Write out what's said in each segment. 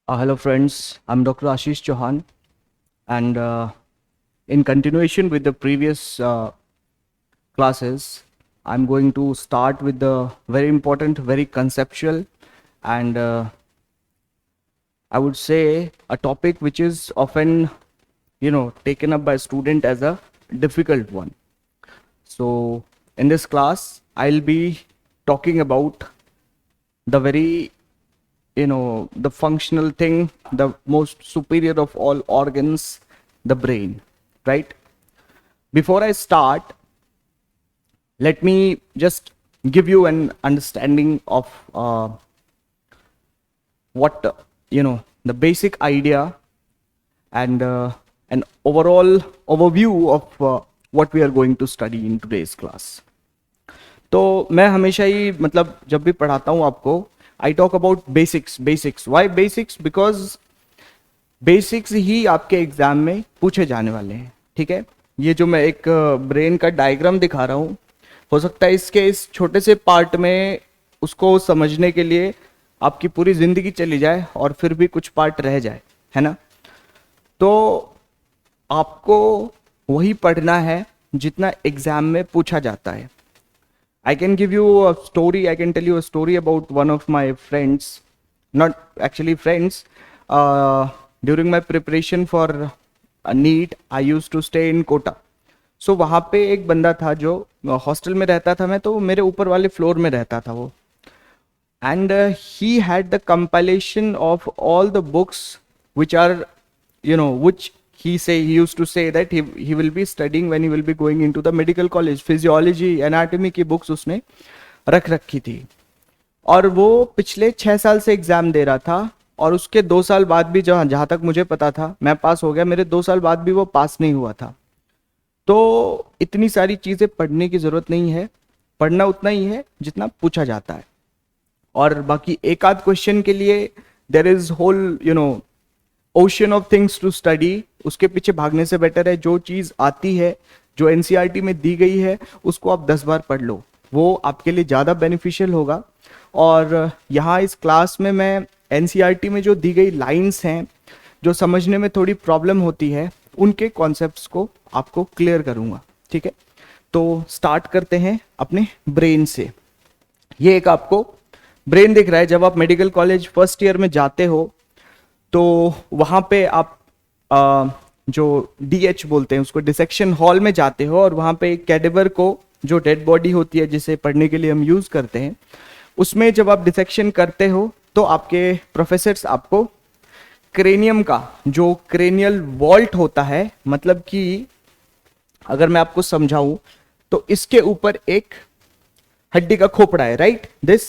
Hello, friends. I'm Dr. Ashish Chauhan, and in continuation with the previous classes, I'm going to start with the very important, very conceptual, and I would say a topic which is often, taken up by student as a difficult one. So, in this class, I'll be talking about the very the functional thing, the most superior of all organs, the brain, right? Before I start, let me just give you an understanding of what the basic idea and an overall overview of what we are going to study in today's class. तो मैं हमेशा ही मतलब जब भी पढ़ाता हूँ आपको, I talk about basics why basics, because basics ही आपके एग्जाम में पूछे जाने वाले हैं। ठीक है, ये जो मैं एक ब्रेन का डायग्राम दिखा रहा हूँ, हो सकता है इसके इस छोटे से पार्ट में उसको समझने के लिए आपकी पूरी जिंदगी चली जाए और फिर भी कुछ पार्ट रह जाए, है ना। तो आपको वही पढ़ना है जितना एग्जाम में पूछा जाता है। I can give you a story. I can tell you a story about one of my friends, not actually friends. During my preparation for a NEET, I used to stay in Kota. So वहाँ पे एक बंदा था जो hostel में रहता था, मैं तो मेरे ऊपर वाले फ्लोर में रहता था वो, and he had the compilation of all the books which are, which he used to say that he will be studying when he will be going into the medical college. Physiology, anatomy की books उसने रख रखी थी, और वो पिछले 6 साल से एग्जाम दे रहा था, और उसके 2 साल बाद भी जहाँ तक मुझे पता था मैं पास हो गया, मेरे 2 साल बाद भी वो पास नहीं हुआ था। तो इतनी सारी चीज़ें पढ़ने की ज़रूरत नहीं है, पढ़ना उतना ही है जितना पूछा जाता है, और बाकी एक आध क्वेश्चन के लिए there is whole ocean of things to study. उसके पीछे भागने से बेटर है जो चीज़ आती है, जो एनसीईआरटी में दी गई है, उसको आप 10 बार पढ़ लो, वो आपके लिए ज़्यादा बेनिफिशियल होगा। और यहाँ इस क्लास में मैं एनसीईआरटी में जो दी गई लाइंस हैं, जो समझने में थोड़ी प्रॉब्लम होती है, उनके कॉन्सेप्ट्स को आपको क्लियर करूँगा। ठीक है, तो स्टार्ट करते हैं अपने ब्रेन से। ये एक आपको ब्रेन दिख रहा है। जब आप मेडिकल कॉलेज फर्स्ट ईयर में जाते हो तो वहाँ पे आप जो डीएच बोलते हैं उसको, डिसेक्शन हॉल में जाते हो, और वहाँ पे एक कैडेवर को, जो डेड बॉडी होती है जिसे पढ़ने के लिए हम यूज़ करते हैं, उसमें जब आप डिसेक्शन करते हो तो आपके प्रोफेसर्स आपको क्रेनियम का जो क्रेनियल वॉल्ट होता है, मतलब कि अगर मैं आपको समझाऊं तो इसके ऊपर एक हड्डी का खोपड़ा है, right. This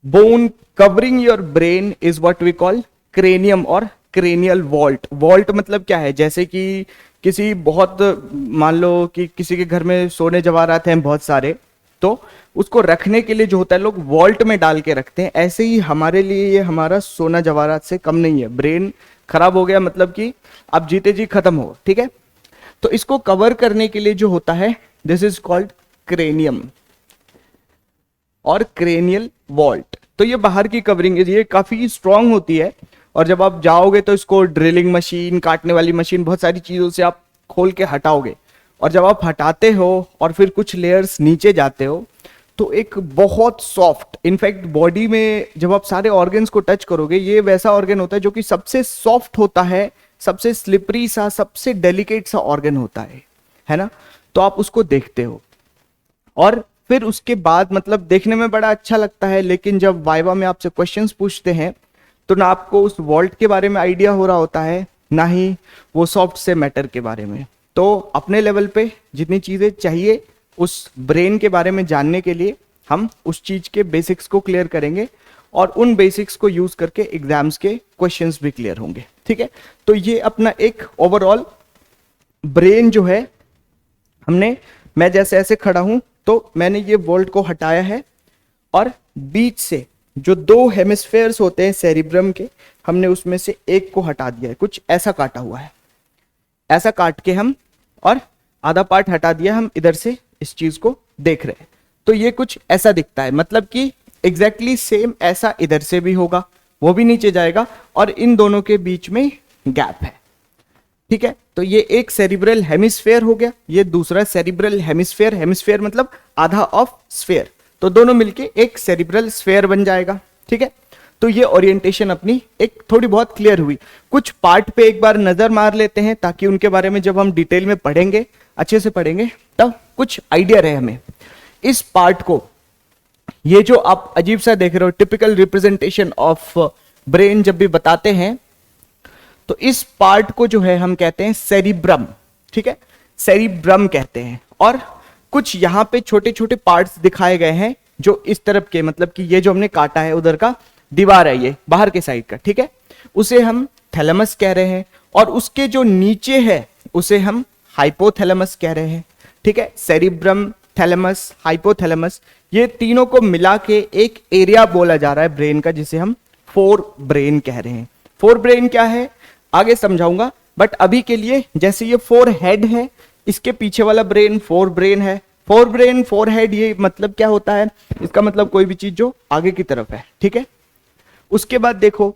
bone covering your brain is what we call cranium और क्रेनियल वॉल्ट। वॉल्ट मतलब क्या है, जैसे कि किसी बहुत, मान लो कि किसी के घर में सोने जवाहरात हैं बहुत सारे, तो उसको रखने के लिए जो होता है लोग वॉल्ट में डाल के रखते हैं, ऐसे ही हमारे लिए ये हमारा सोना जवाहरात से कम नहीं है। ब्रेन खराब हो गया मतलब कि आप जीते जी खत्म हो, ठीक है। तो इसको कवर करने के लिए जो होता है, दिस इज कॉल्ड क्रेनियम और क्रेनियल वॉल्ट। तो ये बाहर की कवरिंग है, ये काफी स्ट्रांग होती है, और जब आप जाओगे तो इसको ड्रिलिंग मशीन, काटने वाली मशीन, बहुत सारी चीजों से आप खोल के हटाओगे, और जब आप हटाते हो और फिर कुछ लेयर्स नीचे जाते हो तो एक बहुत सॉफ्ट, इनफैक्ट बॉडी में जब आप सारे ऑर्गन्स को टच करोगे, ये वैसा ऑर्गन होता है जो कि सबसे सॉफ्ट होता है, सबसे स्लिपरी सा, सबसे डेलिकेट सा ऑर्गन होता है ना। तो आप उसको देखते हो, और फिर उसके बाद मतलब देखने में बड़ा अच्छा लगता है, लेकिन जब वाइवा में आपसे क्वेश्चंस पूछते हैं तो ना आपको उस वॉल्ट के बारे में आइडिया हो रहा होता है, ना ही वो सॉफ्ट से मैटर के बारे में। तो अपने लेवल पे जितनी चीजें चाहिए उस ब्रेन के बारे में जानने के लिए, हम उस चीज के बेसिक्स को क्लियर करेंगे, और उन बेसिक्स को यूज करके एग्जाम्स के क्वेश्चंस भी क्लियर होंगे। ठीक है, तो ये अपना एक ओवरऑल ब्रेन जो है, हमने, मैं जैसे ऐसे खड़ा हूं तो मैंने ये वॉल्ट को हटाया है, और बीच से जो 2 हेमिस्फेयर्स होते हैं सेरिब्रम के, हमने उसमें से एक को हटा दिया है, कुछ ऐसा काटा हुआ है, ऐसा काट के हम, और आधा पार्ट हटा दिया, हम इधर से इस चीज को देख रहे हैं। तो ये कुछ ऐसा दिखता है, मतलब कि एग्जैक्टली सेम ऐसा इधर से भी होगा, वो भी नीचे जाएगा और इन दोनों के बीच में गैप है, ठीक है। तो ये एक सेरिब्रल हेमिस्फेयर हो गया, ये दूसरा सेरिब्रल हेमिस्फेयर, हेमिस्फेयर मतलब आधा ऑफ स्फेयर, तो दोनों मिलके एक सेरिब्रल स्फेयर बन जाएगा, ठीक है। तो ये ओरिएंटेशन अपनी एक थोड़ी बहुत क्लियर हुई। कुछ पार्ट पे एक बार नजर मार लेते हैं ताकि उनके बारे में जब हम डिटेल में पढ़ेंगे, अच्छे से पढ़ेंगे, तब कुछ आइडिया रहे हमें। इस पार्ट को, ये जो आप अजीब सा देख रहे हो टिपिकल रिप्रेजेंटेशन ऑफ ब्रेन जब भी बताते हैं, तो इस पार्ट को जो है हम कहते हैं सेरिब्रम, ठीक है, सेरिब्रम कहते हैं। और कुछ यहां पे छोटे छोटे पार्ट्स दिखाए गए हैं जो इस तरफ के, मतलब कि ये जो हमने काटा है उधर का दीवार है, ये बाहर के साइड का, ठीक है, उसे हम थैलेमस कह रहे हैं। और उसके जो नीचे है उसे हम हाइपोथैलेमस कह रहे हैं, ठीक है। सेरिब्रम, थैलेमस, हाइपोथैलेमस, ये तीनों को मिला के एक एरिया बोला जा रहा है ब्रेन का, जिसे हम फोर ब्रेन कह रहे हैं। फोर ब्रेन क्या है आगे समझाऊंगा, बट अभी के लिए जैसे ये फोर हेड है, इसके पीछे वाला ब्रेन फोर ब्रेन है। फोर ब्रेन फोर हेड, ये मतलब क्या होता है, इसका मतलब कोई भी चीज जो आगे की तरफ है, ठीक है। उसके बाद देखो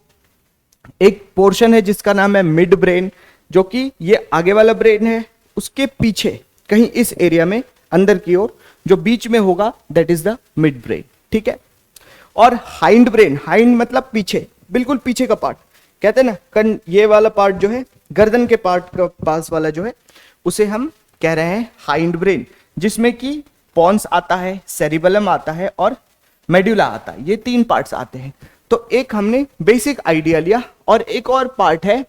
एक पोर्शन है जिसका नाम है मिड ब्रेन, जो कि ये आगे वाला ब्रेन है, उसके पीछे कहीं इस एरिया में अंदर की ओर जो बीच में होगा that is the mid brain, ठीक है। और हाइंड ब्रेन, हाइंड मतलब पीछे, बिल्कुल पीछे का पार्ट, कहते हैं ना ये वाला पार्ट जो है गर्दन के पार्ट का पास वाला जो है उसे हम कह रहे हैं हाइंड ब्रेन, जिसमें कि पॉन्स आता है, सेरिबेलम आता है और मेडुला आता है, ये तीन पार्ट्स आते हैं। तो एक हमने बेसिक आइडिया लिया, और एक और पार्ट है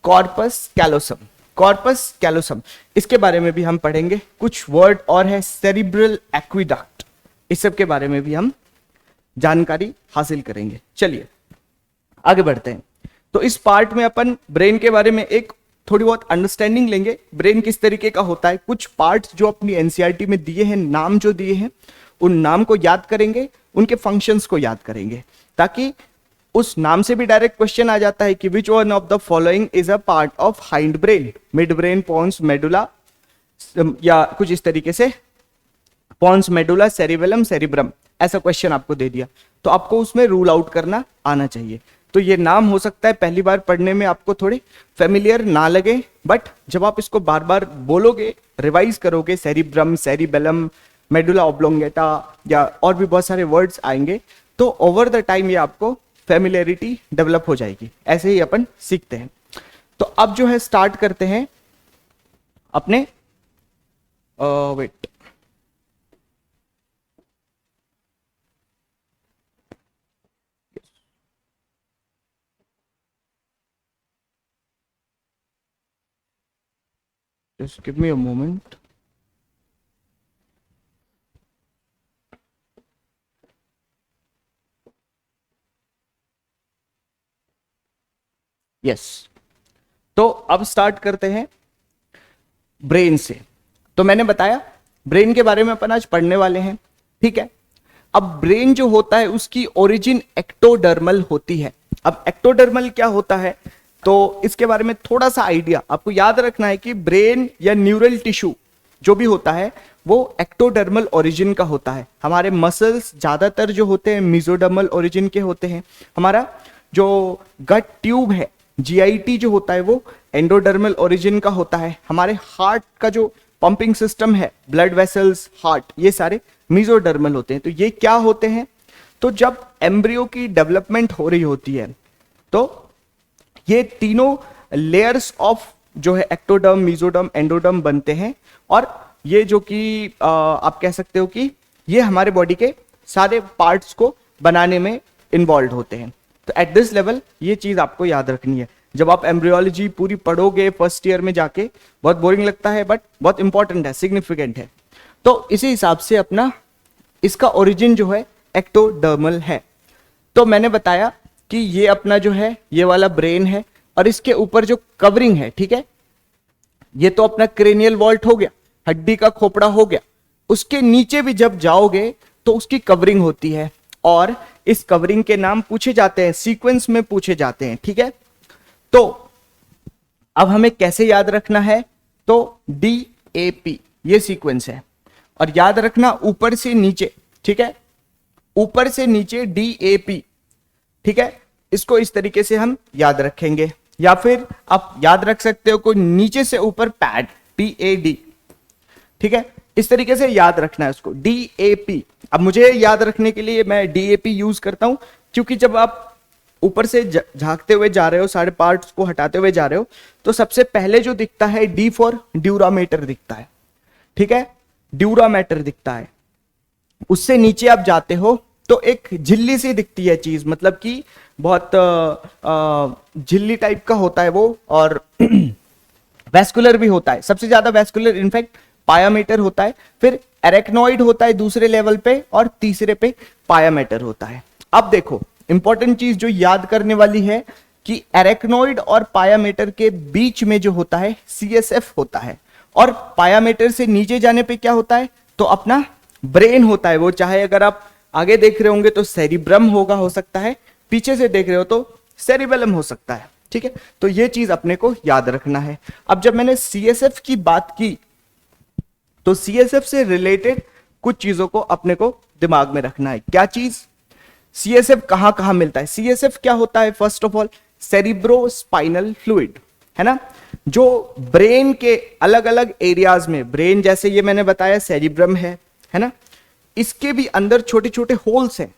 कॉर्पस कैलोसम। कॉर्पस कैलोसम, इसके बारे में भी हम पढ़ेंगे। कुछ वर्ड और है, सेरिब्रल एक्विडक्ट, इस सब के बारे में भी हम जानकारी हासिल करेंगे। चलिए आगे बढ़ते हैं। तो इस पार्ट में अपन ब्रेन के बारे में एक थोड़ी बहुत अंडरस्टैंडिंग लेंगे, ब्रेन किस तरीके का होता है। कुछ पार्ट्स जो अपनी एनसीईआरटी में दिए हैं, नाम जो दिए हैं, उन नाम को याद करेंगे, उनके फंक्शंस को याद करेंगे, ताकि उस नाम से भी डायरेक्ट क्वेश्चन आ जाता है कि which one of the following is a part of hind brain, mid brain, pons, medulla, या कुछ इस तरीके से, पॉन्स, मेडुला, सेरिबेलम, सेरिब्रम, ऐसा क्वेश्चन आपको दे दिया, तो आपको उसमें रूल आउट करना आना चाहिए। तो ये नाम हो सकता है पहली बार पढ़ने में आपको थोड़े फेमिलियर ना लगे, बट जब आप इसको बार बार बोलोगे, रिवाइज करोगे, सेरिब्रम, सेरिबेलम, मेडुला ऑब्लोंगेटा, या और भी बहुत सारे वर्ड्स आएंगे, तो ओवर द टाइम ये आपको फेमिलियरिटी डेवलप हो जाएगी। ऐसे ही अपन सीखते हैं। तो अब जो है स्टार्ट करते हैं अपने wait, just give me a moment. Yes, तो अब स्टार्ट करते हैं ब्रेन से। तो मैंने बताया ब्रेन के बारे में अपन आज पढ़ने वाले हैं, ठीक है। अब ब्रेन जो होता है उसकी ओरिजिन एक्टोडर्मल होती है। अब एक्टोडर्मल क्या होता है, तो इसके बारे में थोड़ा सा आइडिया आपको याद रखना है कि ब्रेन या न्यूरल टिश्यू जो भी होता है वो एक्टोडर्मल ओरिजिन का होता है। हमारे मसल्स ज्यादातर जो होते हैं मेसोडर्मल ओरिजिन के होते हैं। हमारा जो गट ट्यूब है, जीआईटी जो होता है, वो एंडोडर्मल ओरिजिन का होता है। हमारे हार्ट का जो पंपिंग सिस्टम है, ब्लड वेसल्स, हार्ट, ये सारे मेसोडर्मल होते हैं। तो ये क्या होते हैं, तो जब एम्ब्रियो की डेवलपमेंट हो रही होती है तो ये तीनों लेयर्स ऑफ जो है एक्टोडर्म, मेसोडर्म, एंडोडर्म बनते हैं। और ये जो कि आप कह सकते हो कि ये हमारे बॉडी के सारे पार्ट्स को बनाने में इन्वॉल्व होते हैं। तो एट दिस लेवल ये चीज आपको याद रखनी है। जब आप एम्ब्रियोलॉजी पूरी पढ़ोगे फर्स्ट ईयर में जाके, बहुत बोरिंग लगता है बट बहुत इंपॉर्टेंट है, सिग्निफिकेंट है। तो इसी हिसाब से अपना इसका ओरिजिन जो है एक्टोडर्मल है। तो मैंने बताया कि ये अपना जो है ये वाला ब्रेन है, और इसके ऊपर जो कवरिंग है, ठीक है, ये तो अपना क्रेनियल वॉल्ट हो गया, हड्डी का खोपड़ा हो गया। उसके नीचे भी जब जाओगे तो उसकी कवरिंग होती है, और इस कवरिंग के नाम पूछे जाते हैं, सीक्वेंस में पूछे जाते हैं, ठीक है। तो अब हमें कैसे याद रखना है, तो DAP ये सीक्वेंस है, और याद रखना ऊपर से नीचे, ठीक है, ऊपर से नीचे DAP, ठीक है। इसको इस तरीके से हम याद रखेंगे, या फिर आप याद रख सकते हो कोई नीचे से ऊपर पैड, PAD, ठीक है, इस तरीके से याद रखना है उसको, DAP। अब मुझे याद रखने के लिए मैं DAP यूज करता हूं, क्योंकि जब आप ऊपर से झांकते हुए जा रहे हो, सारे पार्ट्स को हटाते हुए जा रहे हो, तो सबसे पहले जो दिखता है D फॉर ड्यूरामीटर दिखता है, ठीक है, ड्यूरामीटर दिखता है। उससे नीचे आप जाते हो तो एक झिल्ली सी दिखती है चीज, मतलब कि बहुत झिल्ली टाइप का होता है वो, और वैस्कुलर भी होता है, सबसे ज्यादा वैस्कुलर इनफैक्ट पायामीटर होता है, फिर एरेक्नॉइड होता है दूसरे लेवल पे, और तीसरे पे पायामीटर होता है। अब देखो इंपॉर्टेंट चीज जो याद करने वाली है कि एरेक्नॉइड और पायामीटर के बीच में जो होता है CSF होता है, और पायामीटर से नीचे जाने पे क्या होता है, तो अपना ब्रेन होता है वो, चाहे अगर आप आगे देख रहे होंगे तो सेरिब्रम होगा, हो सकता है पीछे से देख रहे हो तो सेरिबेलम हो सकता है, ठीक है। तो ये चीज अपने को याद रखना है। अब जब मैंने CSF की बात की तो CSF से रिलेटेड कुछ चीजों को अपने को दिमाग में रखना है। क्या चीज, CSF कहां कहां मिलता है। CSF क्या होता है, first of all cerebrospinal fluid, है ना, जो ब्रेन के अलग अलग एरियाज में, ब्रेन जैसे ये मैंने बताया सेरिब्रम है ना, इसके भी अंदर छोटे छोटे होल्स हैं,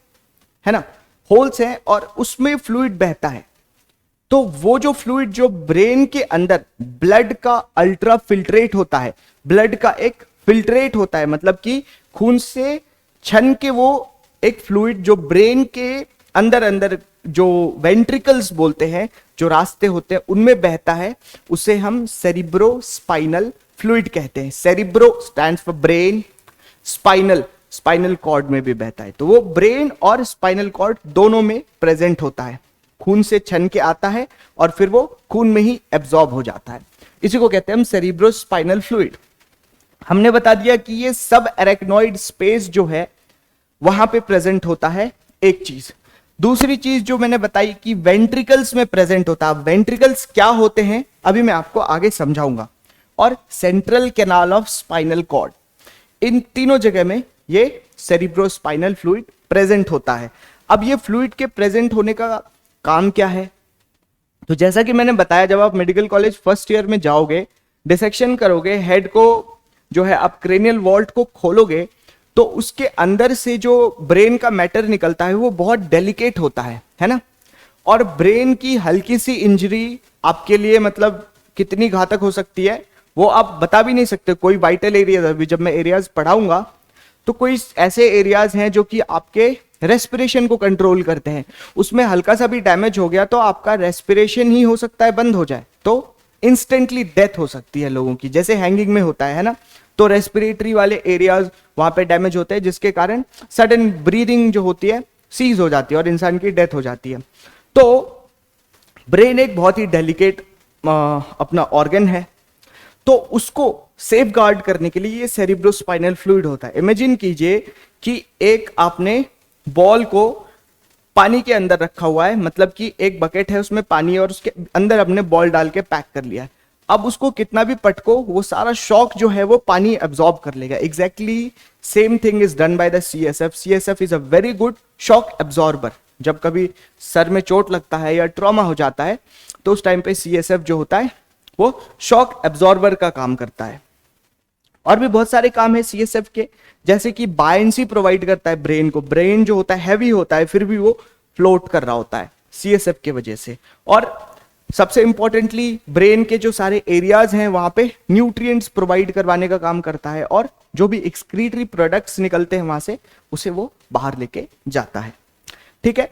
है ना, होल्स हैं, और उसमें फ्लूइड बहता है। तो वो जो फ्लूइड जो ब्रेन के अंदर ब्लड का अल्ट्रा फिल्ट्रेट होता है, ब्लड का एक फिल्ट्रेट होता है, मतलब कि खून से छन के वो एक फ्लूइड जो ब्रेन के अंदर अंदर जो वेंट्रिकल्स बोलते हैं, जो रास्ते होते हैं उनमें बहता है, उसे हम सेरिब्रोस्पाइनल फ्लूइड कहते हैं। Cerebro stands for brain, spinal cord में भी बहता है, तो वो ब्रेन और स्पाइनल कॉर्ड दोनों में प्रेजेंट होता है, खून से छन के आता है और फिर वो खून में ही एब्जॉर्ब हो जाता है। इसी को कहते हैं हम सेरिब्रोस्पाइनल फ्लूइड। हमने बता दिया कि ये सब एरेक्नॉइड स्पेस जो है वहां पे प्रेजेंट होता है, एक चीज। दूसरी चीज जो मैंने बताई कि वेंट्रिकल्स में प्रेजेंट होता है। वेंट्रिकल्स क्या होते हैं अभी मैं आपको आगे समझाऊंगा। और central canal of spinal cord, इन तीनों जगह में ये सेरिब्रोस्पाइनल फ्लूइड प्रेजेंट होता है। अब ये फ्लूइड के प्रेजेंट होने का काम क्या है, तो जैसा कि मैंने बताया, जब आप मेडिकल कॉलेज फर्स्ट ईयर में जाओगे, डिसेक्शन करोगे, हेड को जो है आप क्रेनियल वॉल्ट को खोलोगे, तो उसके अंदर से जो ब्रेन का मैटर निकलता है वो बहुत डेलिकेट होता है ना। और ब्रेन की हल्की सी इंजरी आपके लिए मतलब कितनी घातक हो सकती है वो आप बता भी नहीं सकते। कोई वाइटल एरियाज, अभी जब मैं एरियाज पढ़ाऊंगा तो कोई ऐसे एरियाज हैं जो कि आपके रेस्पिरेशन को कंट्रोल करते हैं, उसमें हल्का सा भी डैमेज हो गया तो आपका रेस्पिरेशन ही हो सकता है बंद हो जाए, तो इंस्टेंटली डेथ हो सकती है लोगों की, जैसे हैंगिंग में होता है ना। तो रेस्पिरेटरी वाले एरियाज वहां पे डैमेज होते हैं, जिसके कारण सडन ब्रीदिंग जो होती है सीज हो जाती है और इंसान की डेथ हो जाती है। तो ब्रेन एक बहुत ही डेलिकेट अपना ऑर्गन है, तो उसको सेफ गार्ड करने के लिए ये सेरिब्रोस्पाइनल फ्लूइड होता है। इमेजिन कीजिए कि एक आपने बॉल को पानी के अंदर रखा हुआ है, मतलब कि एक बकेट है उसमें पानी और उसके अंदर अपने बॉल डाल के पैक कर लिया है। अब उसको कितना भी पटको वो सारा शॉक जो है वो पानी एब्जॉर्ब कर लेगा। Exactly same thing is done by the CSF। CSF is a very good shock absorber. जब कभी सर में चोट लगता है या ट्रॉमा हो जाता है तो उस टाइम पे CSF जो होता है वो शॉक एब्जॉर्बर का काम करता है। और भी बहुत सारे काम है CSF के, जैसे कि बायंसी प्रोवाइड करता है ब्रेन को। ब्रेन जो होता है हैवी होता है फिर भी वो फ्लोट कर रहा होता है CSF के वजह से। और सबसे इंपॉर्टेंटली ब्रेन के जो सारे एरियाज हैं वहां पे न्यूट्रिएंट्स प्रोवाइड करवाने का काम करता है, और जो भी एक्सक्रीटरी प्रोडक्ट्स निकलते हैं वहां से उसे वो बाहर लेके जाता है। ठीक है,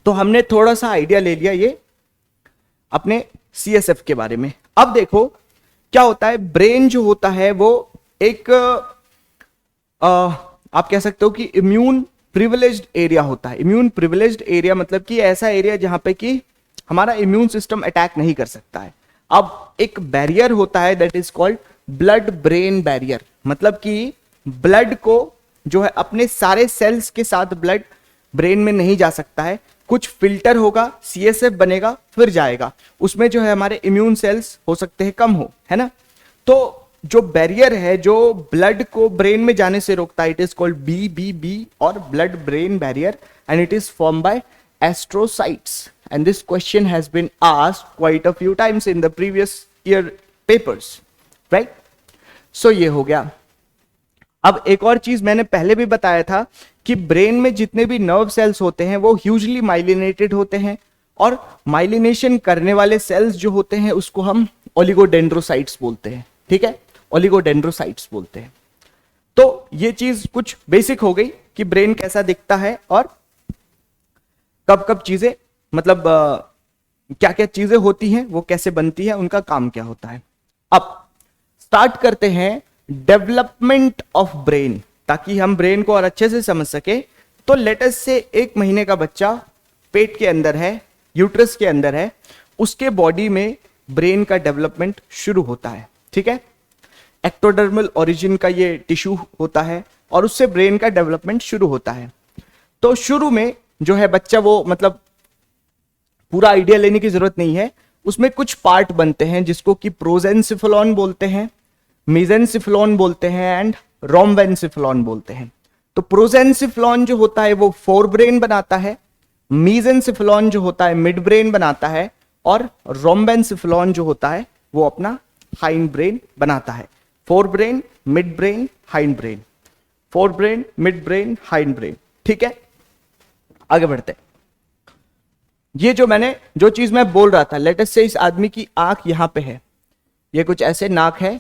तो हमने थोड़ा सा आइडिया ले लिया ये अपने CSF के बारे में। अब देखो क्या होता है, ब्रेन जो होता है वो एक आप कह सकते हो कि इम्यून प्रिविलेज्ड एरिया होता है। इम्यून प्रिविलेज्ड एरिया मतलब कि ऐसा एरिया जहां पे कि हमारा इम्यून सिस्टम अटैक नहीं कर सकता है। अब एक बैरियर होता है that is called blood brain barrier, मतलब कि ब्लड को जो है अपने सारे सेल्स के साथ ब्लड ब्रेन में नहीं जा सकता है, कुछ फिल्टर होगा, CSF बनेगा फिर जाएगा, उसमें जो है हमारे इम्यून सेल्स हो सकते हैं कम हो, है ना। तो जो बैरियर है जो ब्लड को ब्रेन में जाने से रोकता है, इट इज कॉल्ड BBB और blood brain barrier, and it is form by astrocytes, and this question has been asked quite a few times in the previous year papers, right? So ये हो गया. अब एक और चीज मैंने पहले भी बताया था कि ब्रेन में जितने भी नर्व सेल्स होते हैं वो ह्यूजली माइलिनेटेड होते हैं, और माइलिनेशन करने वाले सेल्स जो होते हैं उसको हम ओलिगोडेंड्रोसाइट्स बोलते हैं. ठीक है, ओलिगोडेंड्रोसाइट्स बोलते हैं. तो ये चीज कुछ बेसिक हो गई कि ब्रेन कैसा दिखता है और कब कब चीजें, मतलब क्या क्या चीजें होती हैं, वो कैसे बनती है, उनका काम क्या होता है. अब स्टार्ट करते हैं डेवलपमेंट ऑफ ब्रेन, ताकि हम ब्रेन को और अच्छे से समझ सके. तो लेट अस से 1 महीने का बच्चा पेट के अंदर है, यूट्रस के अंदर है, उसके बॉडी में ब्रेन का डेवलपमेंट शुरू होता है. ठीक है, एक्टोडर्मल ओरिजिन का ये टिश्यू होता है और उससे ब्रेन का डेवलपमेंट शुरू होता है. तो शुरू में जो है बच्चा, वो मतलब पूरा आइडिया लेने की जरूरत नहीं है, उसमें कुछ पार्ट बनते हैं जिसको कि प्रोजेंसिफेलॉन बोलते हैं, मेसेंसिफेलॉन बोलते हैं एंड रोम्बेनसिफेलॉन बोलते हैं. तो प्रोजेंसिफेलॉन जो होता है वो फोर ब्रेन बनाता है, मेसेंसिफेलॉन जो होता है मिड ब्रेन बनाता है, और रोम्बेनसिफेलॉन जो होता है वो अपना हाइंड ब्रेन बनाता है. Fore brain, mid brain, hind brain, fore brain, mid brain, hind brain. ठीक है, आगे बढ़ते हैं. ये जो चीज मैं बोल रहा था, लेट अस से इस आदमी की आंख यहां पे है, ये कुछ ऐसे नाक है,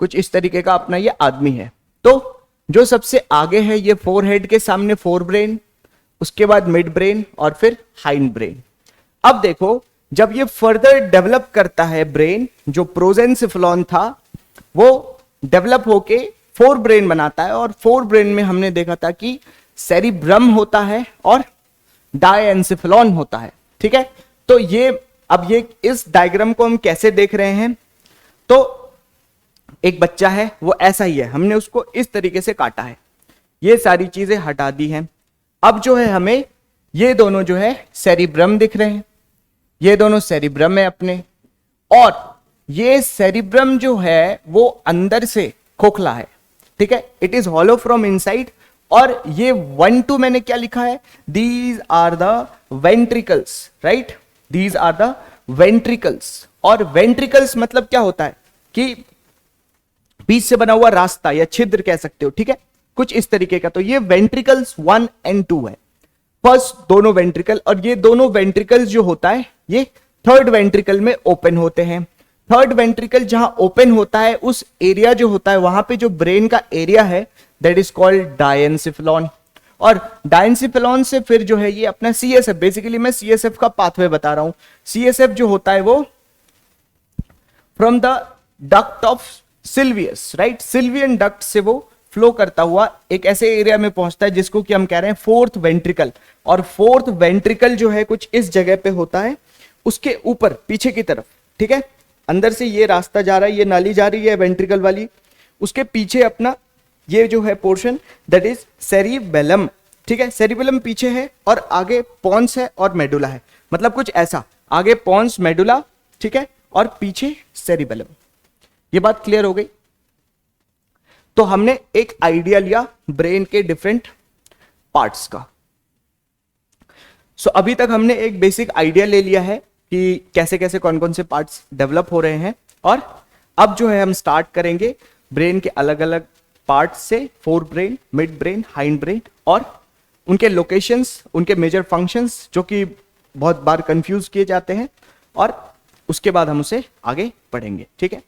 कुछ इस तरीके का अपना ये आदमी है. तो जो सबसे आगे है ये फोरहेड के सामने फोर ब्रेन, उसके बाद मिड ब्रेन और फिर हाइंड ब्रेन. अब देखो, जब ये फर्दर डेवलप करता है ब्रेन, जो प्रोजेंसिफेलॉन था वो डेवलप होके फोर ब्रेन बनाता है, और फोर ब्रेन में हमने देखा था कि सेरिब्रम होता है और डायएन्सेफेलॉन होता है. ठीक है, तो ये इस डायग्राम को हम कैसे देख रहे हैं, तो एक बच्चा है वो ऐसा ही है, हमने उसको इस तरीके से काटा है, ये सारी चीजें हटा दी हैं. अब जो है हमें ये दोनों जो है सेरिब्रम दिख रहे हैं, ये दोनों सेरिब्रम है अपने, और ये सेरिब्रम जो है वो अंदर से खोखला है. ठीक है, it is hollow from inside. और ये 1-2 मैंने क्या लिखा है, these are the ventricles, right, these are the ventricles. और वेंट्रिकल्स मतलब क्या होता है कि बीच से बना हुआ रास्ता या छिद्र कह सकते हो. ठीक है, कुछ इस तरीके का. तो ये वेंट्रिकल्स 1 और 2 है, फर्स्ट दोनों वेंट्रिकल, और ये दोनों वेंट्रिकल्स जो होता है ये थर्ड वेंट्रिकल में ओपन होते हैं. थर्ड वेंट्रिकल जहां ओपन होता है उस एरिया जो होता है, वहां पे जो ब्रेन का एरिया है दैट इज कॉल्ड डायएन्सेफेलॉन. और डायएन्सेफेलॉन से फिर जो है ये अपना सीएसएफ, बेसिकली मैं सीएसएफ का पाथवे बता रहा हूं. सीएसएफ जो होता है वो from the duct of Silvius, right, Sylvian duct से वो फ्लो करता हुआ एक ऐसे एरिया में पहुंचता है जिसको कि हम कह रहे हैं फोर्थ वेंट्रिकल. और फोर्थ वेंट्रिकल जो है कुछ इस जगह पे होता है, उसके ऊपर पीछे की तरफ. ठीक है, अंदर से ये रास्ता जा रहा है, ये नाली जा रही है वेंट्रिकल वाली, उसके पीछे अपना ये जो है पोर्शन दैट इज सेरिबेलम. ठीक है, सेरिबेलम पीछे है और आगे पॉन्स है और मेडुला है, मतलब कुछ ऐसा, आगे पॉन्स मेडुला, ठीक है, और पीछे सेरिबेलम. ये बात क्लियर हो गई. तो हमने एक आइडिया लिया ब्रेन के डिफरेंट पार्ट्स का. सो अभी तक हमने एक बेसिक आइडिया ले लिया है कि कैसे कैसे कौन कौन से पार्ट्स डेवलप हो रहे हैं, और अब जो है हम स्टार्ट करेंगे ब्रेन के अलग अलग पार्ट्स से, fore brain, mid brain, hind brain, और उनके लोकेशंस, उनके मेजर फंक्शंस जो कि बहुत बार कंफ्यूज किए जाते हैं, और उसके बाद हम उसे आगे पढ़ेंगे. ठीक है,